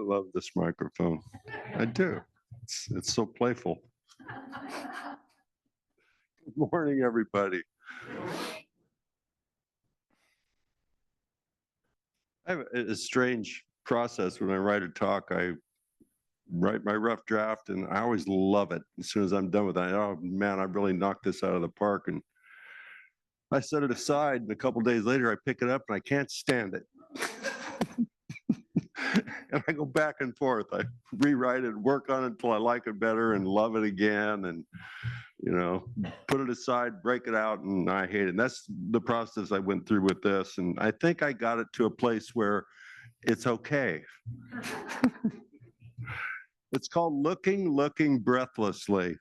love this microphone. I do. It's so playful. Good morning, everybody. I have a strange process when I write a talk. I write my rough draft, and I always love it. As soon as I'm done with it, oh man, I really knocked this out of the park. And I set it aside, and a couple days later, I pick it up, and I can't stand it. And I go back and forth. I rewrite it, work on it until I like it better and love it again. And, put it aside, break it out, and I hate it. And that's the process I went through with this. And I think I got it to a place where it's okay. It's called Looking Breathlessly.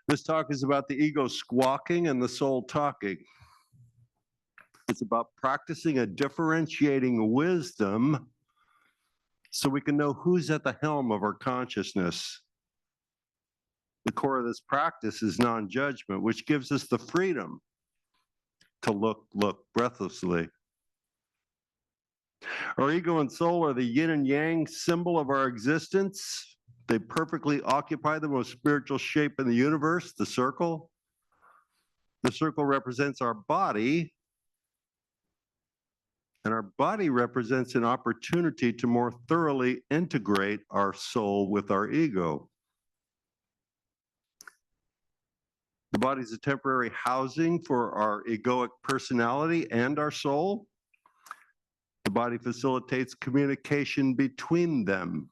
This talk is about the ego squawking and the soul talking. It's about practicing a differentiating wisdom so we can know who's at the helm of our consciousness. The core of this practice is non-judgment, which gives us the freedom to look breathlessly. Our ego and soul are the yin and yang symbol of our existence. They perfectly occupy the most spiritual shape in the universe, the circle. The circle represents our body, and our body represents an opportunity to more thoroughly integrate our soul with our ego. The body is a temporary housing for our egoic personality and our soul. The body facilitates communication between them.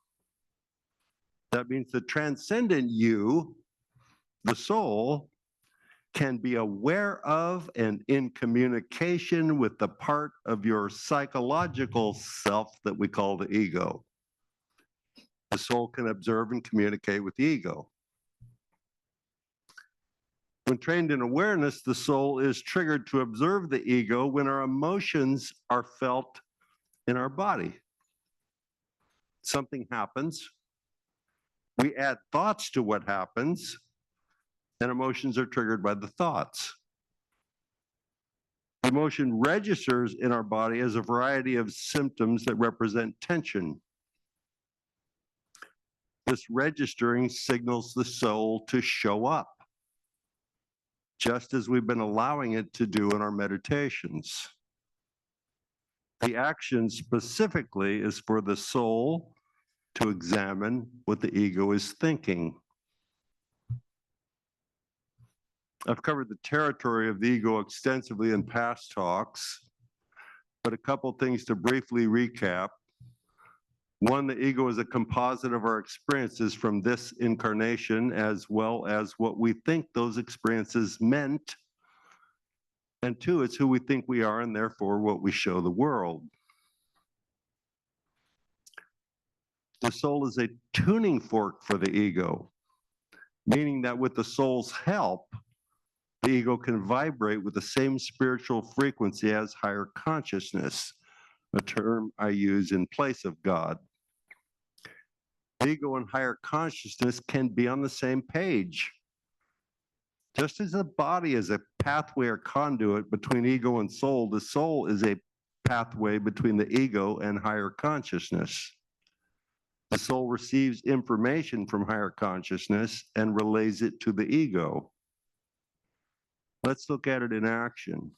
That means the transcendent you, the soul, can be aware of and in communication with the part of your psychological self that we call the ego. The soul can observe and communicate with the ego. When trained in awareness, the soul is triggered to observe the ego when our emotions are felt in our body. Something happens. We add thoughts to what happens, and emotions are triggered by the thoughts. Emotion registers in our body as a variety of symptoms that represent tension. This registering signals the soul to show up, just as we've been allowing it to do in our meditations. The action specifically is for the soul to examine what the ego is thinking. I've covered the territory of the ego extensively in past talks, but a couple things to briefly recap. One, the ego is a composite of our experiences from this incarnation, as well as what we think those experiences meant. And two, it's who we think we are and therefore what we show the world. The soul is a tuning fork for the ego, meaning that with the soul's help, the ego can vibrate with the same spiritual frequency as higher consciousness, a term I use in place of God. The ego and higher consciousness can be on the same page. Just as the body is a pathway or conduit between ego and soul, the soul is a pathway between the ego and higher consciousness. The soul receives information from higher consciousness and relays it to the ego. Let's look at it in action.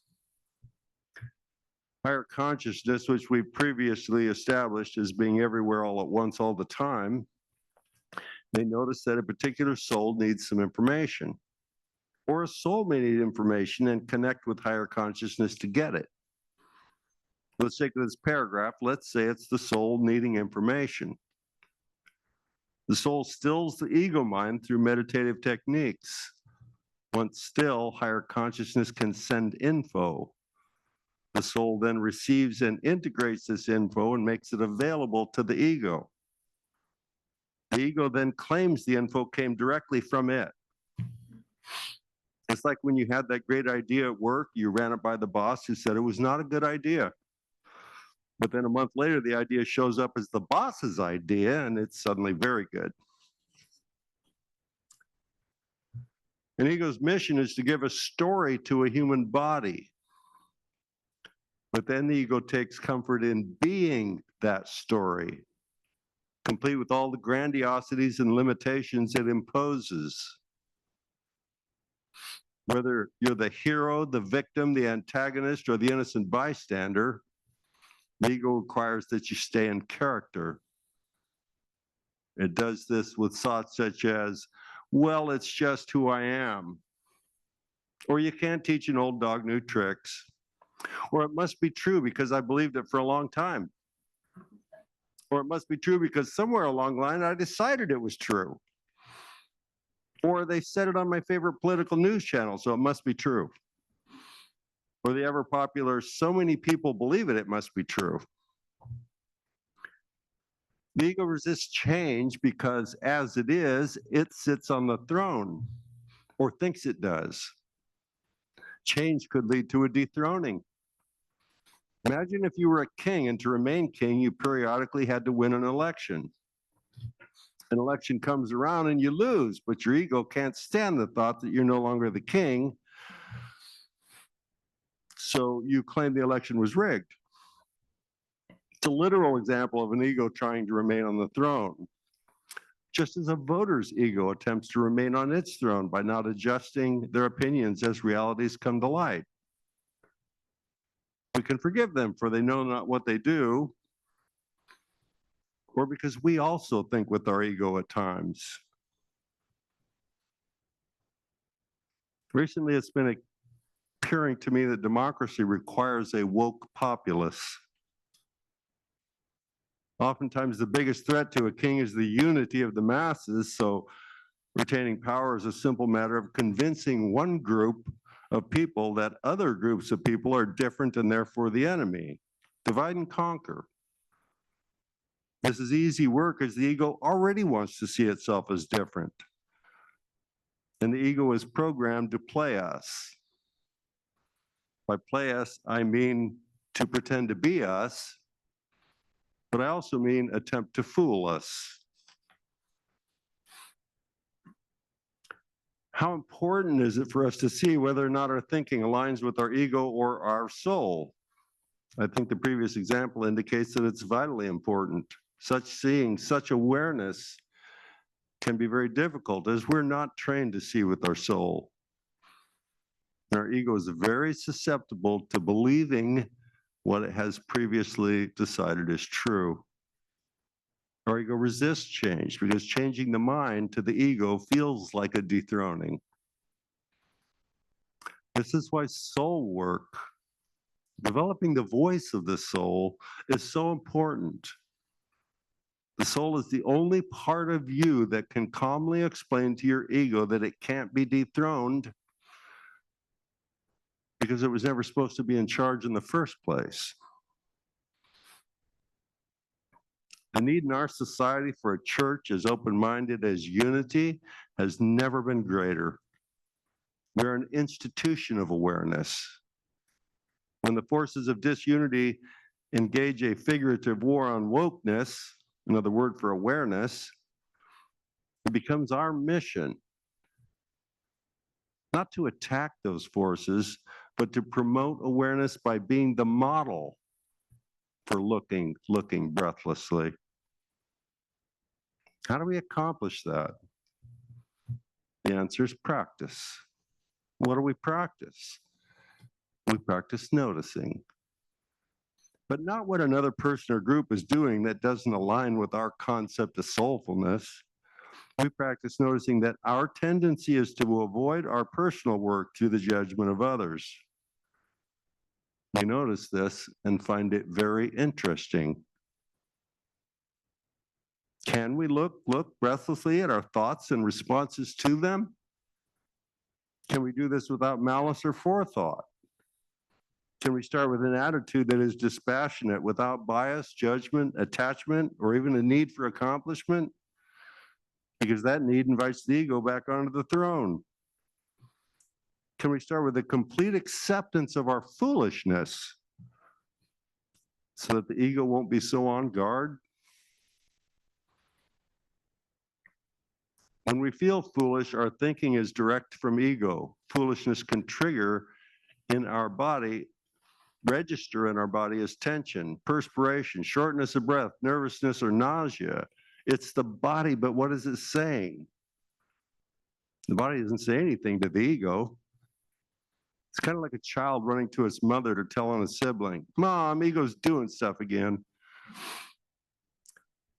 Higher consciousness, which we previously established as being everywhere all at once all the time, they notice that a particular soul needs some information. Or a soul may need information and connect with higher consciousness to get it. For the sake of this paragraph, let's say it's the soul needing information. The soul stills the ego mind through meditative techniques. Once still, higher consciousness can send info. The soul then receives and integrates this info and makes it available to the ego. The ego then claims the info came directly from it. It's like when you had that great idea at work, you ran it by the boss who said it was not a good idea. But then a month later, the idea shows up as the boss's idea, and it's suddenly very good. An ego's mission is to give a story to a human body. But then the ego takes comfort in being that story, complete with all the grandiosities and limitations it imposes. Whether you're the hero, the victim, the antagonist, or the innocent bystander, the ego requires that you stay in character. It does this with thoughts such as, well, it's just who I am. Or you can't teach an old dog new tricks. Or it must be true because I believed it for a long time. Or it must be true because somewhere along the line I decided it was true. Or they said it on my favorite political news channel, so it must be true. Or the ever popular, so many people believe it, it must be true. The ego resists change because as it is, it sits on the throne, or thinks it does. Change could lead to a dethroning. Imagine if you were a king, and to remain king, you periodically had to win an election. An election comes around and you lose, but your ego can't stand the thought that you're no longer the king. So you claim the election was rigged. It's a literal example of an ego trying to remain on the throne. Just as a voter's ego attempts to remain on its throne by not adjusting their opinions as realities come to light. We can forgive them, for they know not what they do, or because we also think with our ego at times. Recently, it's been appearing to me that democracy requires a woke populace. Oftentimes, the biggest threat to a king is the unity of the masses, so retaining power is a simple matter of convincing one group of people that other groups of people are different and therefore the enemy. Divide and conquer. This is easy work as the ego already wants to see itself as different. And the ego is programmed to play us. By play us, I mean to pretend to be us, but I also mean attempt to fool us. How important is it for us to see whether or not our thinking aligns with our ego or our soul? I think the previous example indicates that it's vitally important. Such awareness can be very difficult as we're not trained to see with our soul. Our ego is very susceptible to believing what it has previously decided is true. Our ego resists change because changing the mind to the ego feels like a dethroning. This is why soul work, developing the voice of the soul, is so important. The soul is the only part of you that can calmly explain to your ego that it can't be dethroned because it was never supposed to be in charge in the first place. The need in our society for a church as open-minded as unity has never been greater. We're an institution of awareness. When the forces of disunity engage a figurative war on wokeness, another word for awareness, it becomes our mission not to attack those forces, but to promote awareness by being the model for looking breathlessly. How do we accomplish that? The answer is practice. What do we practice? We practice noticing. But not what another person or group is doing that doesn't align with our concept of soulfulness. We practice noticing that our tendency is to avoid our personal work through the judgment of others. We notice this and find it very interesting. Can we look breathlessly at our thoughts and responses to them? Can we do this without malice or forethought? Can we start with an attitude that is dispassionate without bias, judgment, attachment, or even a need for accomplishment? Because that need invites the ego back onto the throne. Can we start with a complete acceptance of our foolishness so that the ego won't be so on guard? When we feel foolish, our thinking is direct from ego. Foolishness can trigger in our body register in our body as tension, perspiration, shortness of breath, nervousness, or nausea. It's the body, but what is it saying? The body doesn't say anything to the ego. It's kind of like a child running to its mother to tell on a sibling, "Mom, ego's doing stuff again."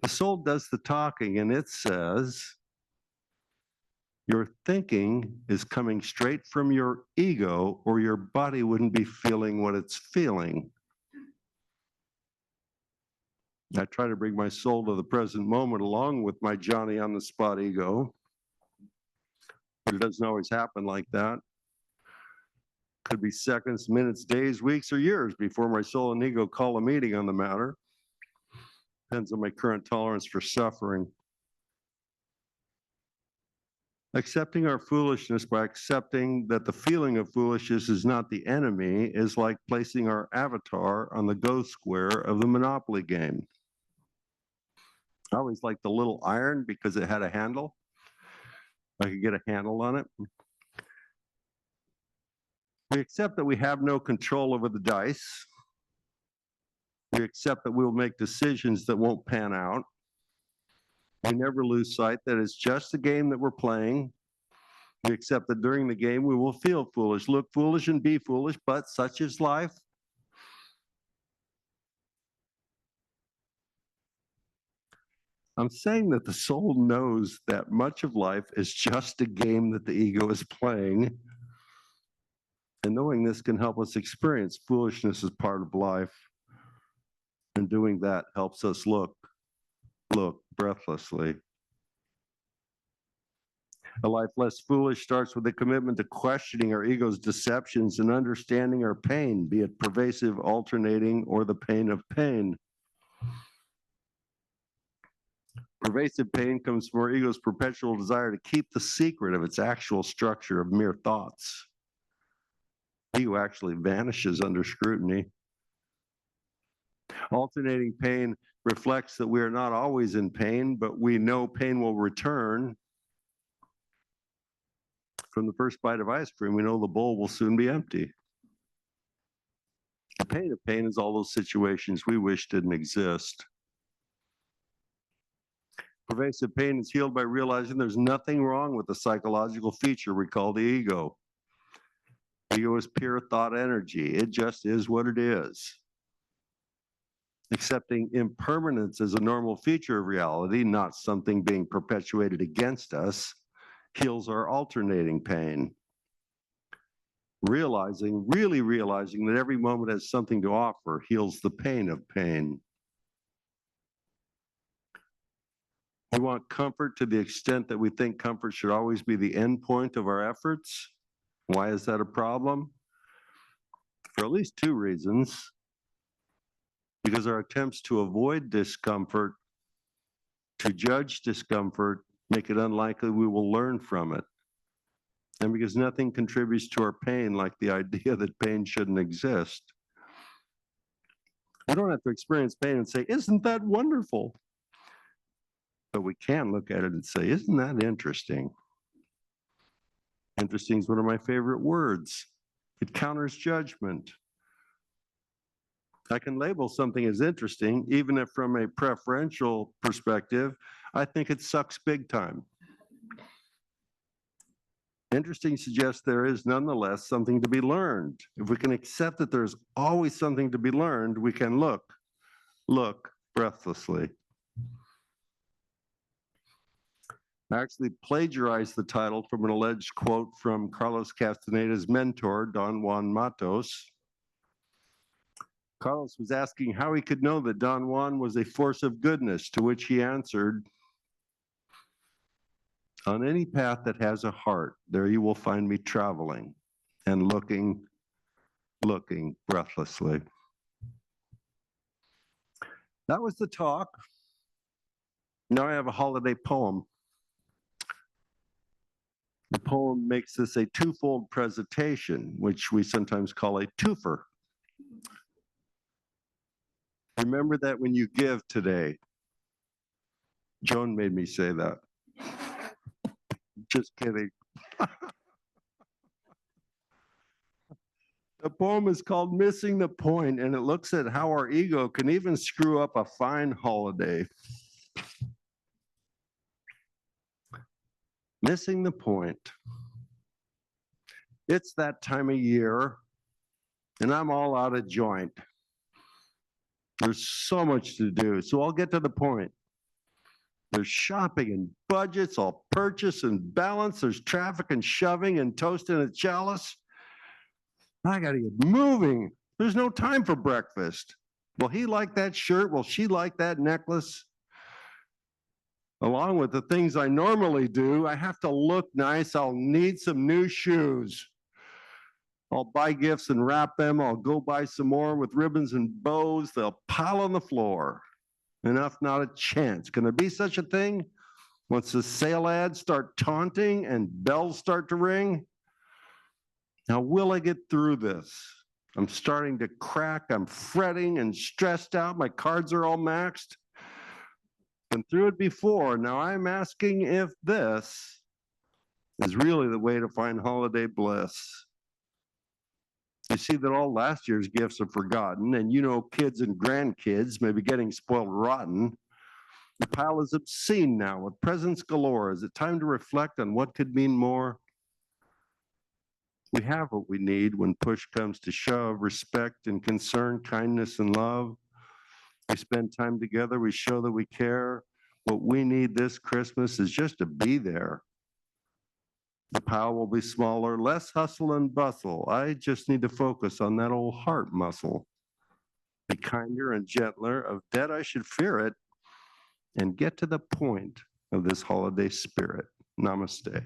The soul does the talking, and it says, your thinking is coming straight from your ego, or your body wouldn't be feeling what it's feeling. I try to bring my soul to the present moment along with my Johnny on the spot ego, but it doesn't always happen like that. Could be seconds, minutes, days, weeks, or years before my soul and ego call a meeting on the matter. Depends on my current tolerance for suffering. Accepting our foolishness by accepting that the feeling of foolishness is not the enemy is like placing our avatar on the go square of the Monopoly game. I always liked the little iron because it had a handle. I could get a handle on it. We accept that we have no control over the dice. We accept that we will make decisions that won't pan out. We never lose sight that it's just a game that we're playing. We accept that during the game we will feel foolish, look foolish, and be foolish, but such is life. I'm saying that the soul knows that much of life is just a game that the ego is playing. And knowing this can help us experience foolishness as part of life. And doing that helps us look breathlessly. A life less foolish starts with a commitment to questioning our ego's deceptions and understanding our pain, be it pervasive, alternating, or the pain of pain. Pervasive pain comes from our ego's perpetual desire to keep the secret of its actual structure of mere thoughts. Ego actually vanishes under scrutiny. Alternating pain reflects that we are not always in pain, but we know pain will return. From the first bite of ice cream, we know the bowl will soon be empty. The pain of pain is all those situations we wish didn't exist. Pervasive pain is healed by realizing there's nothing wrong with the psychological feature we call the ego. Ego is pure thought energy. It just is what it is. Accepting impermanence as a normal feature of reality, not something being perpetuated against us, heals our alternating pain. Really realizing that every moment has something to offer heals the pain of pain. We want comfort to the extent that we think comfort should always be the end point of our efforts. Why is that a problem? For at least two reasons. Because our attempts to avoid discomfort, to judge discomfort, make it unlikely we will learn from it. And because nothing contributes to our pain like the idea that pain shouldn't exist. We don't have to experience pain and say, "Isn't that wonderful?" But we can look at it and say, "Isn't that interesting?" Interesting is one of my favorite words. It counters judgment. I can label something as interesting, even if from a preferential perspective, I think it sucks big time. Interesting suggests there is nonetheless something to be learned. If we can accept that there's always something to be learned, we can look breathlessly. I actually plagiarized the title from an alleged quote from Carlos Castaneda's mentor, Don Juan Matos. Carlos was asking how he could know that Don Juan was a force of goodness, to which he answered, "On any path that has a heart, there you will find me traveling and looking breathlessly." That was the talk. Now I have a holiday poem. The poem makes this a twofold presentation, which we sometimes call a twofer. Remember that when you give today. Joan made me say that. Just kidding. The poem is called Missing the Point, and it looks at how our ego can even screw up a fine holiday. Missing the point. It's that time of year, and I'm all out of joint. There's so much to do, so I'll get to the point. There's shopping and budgets, I'll purchase and balance. There's traffic and shoving and toasting a chalice. I got to get moving. There's no time for breakfast. Will he like that shirt? Will she like that necklace? Along with the things I normally do, I have to look nice. I'll need some new shoes. I'll buy gifts and wrap them. I'll go buy some more with ribbons and bows. They'll pile on the floor. Enough, not a chance. Can there be such a thing? Once the sale ads start taunting and bells start to ring? Now, will I get through this? I'm starting to crack. I'm fretting and stressed out. My cards are all maxed. Been through it before. Now I'm asking if this is really the way to find holiday bliss. You see that all last year's gifts are forgotten, and you know kids and grandkids may be getting spoiled rotten. The pile is obscene now with presents galore. Is it time to reflect on what could mean more? We have what we need when push comes to shove: respect and concern, kindness and love. We spend time together, we show that we care. What we need this Christmas is just to be there. The pile will be smaller, less hustle and bustle. I just need to focus on that old heart muscle. Be kinder and gentler. Of debt I should fear it, and get to the point of this holiday spirit. Namaste.